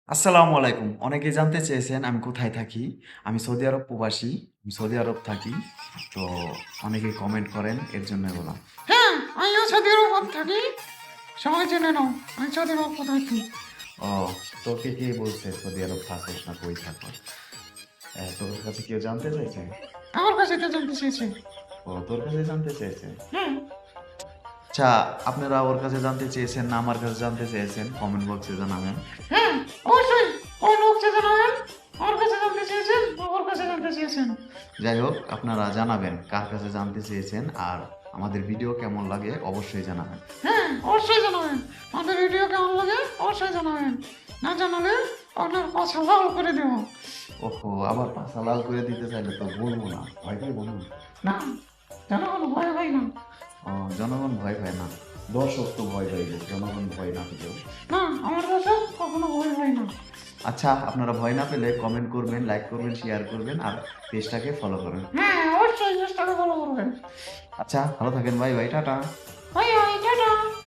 আসসালামু আলাইকুম। অনেকেই জানতে চেয়েছেন আমি কোথায় থাকি? আমি সৌদি আরব প্রবাসী। আমি সৌদি আরব থাকি। তো অনেকেই কমেন্ট করেন এর জন্যই বললাম। হ্যাঁ, আমিও সৌদি আরব থাকি। সবাই জেনে নাও, আমি সৌদি আরব কোথায় থাকি। ও তোকে কে বলছে সৌদি আরব থাকোস না কই থাকোস? তোর কাছে কেউ জানতে চাইছে? আমার কাছে তো জানতে চেয়েছে। ও তোর কাছে জানতে চেয়েছে? হ্যাঁ, আচ্ছা, আপনারা ওর কাছে জানতে চেয়েছেন না আমার কাছে জানতে চেয়েছেন? কমেন্ট বক্সে জানাবেন। হ্যাঁ, অবশ্যই। কোন লোককে জানাবেন? আমার কাছে জানতে চেয়েছেন বা ওর কাছে জানতে চেয়েছেন? যাই হোক, আপনারা জানাবেন কার কাছে জানতে চেয়েছেন আর আমাদের ভিডিও কেমন লাগে অবশ্যই জানাবেন। হ্যাঁ, অবশ্যই জানাবেন। আমাদের ভিডিও কেমন লাগে অবশ্যই জানাবেন। না জানালে আপনার পাছা লাল করে দেব। ওহো, আবার পাছা লাল করে দিতে চাইলে তো বলবো না, ভয় পাইবো না। না, জনগণ ভয় পাই না। ও, জনগণ ভয় পায় না, দর্শক তো ভয় পাইবে, জনগণ ভয় না পেলেও। না, আমার কাছে কখনো ভয় পাই না। আচ্ছা, আপনারা ভয় না পেলে কমেন্ট করবেন, লাইক করবেন, শেয়ার করবেন আর পেজটাকে ফলো করবেন। হ্যাঁ, অবশ্যই চেষ্টা ফলো করবেন। আচ্ছা, ভালো থাকেন, বাই বাই, টাটা। ভাই ভাই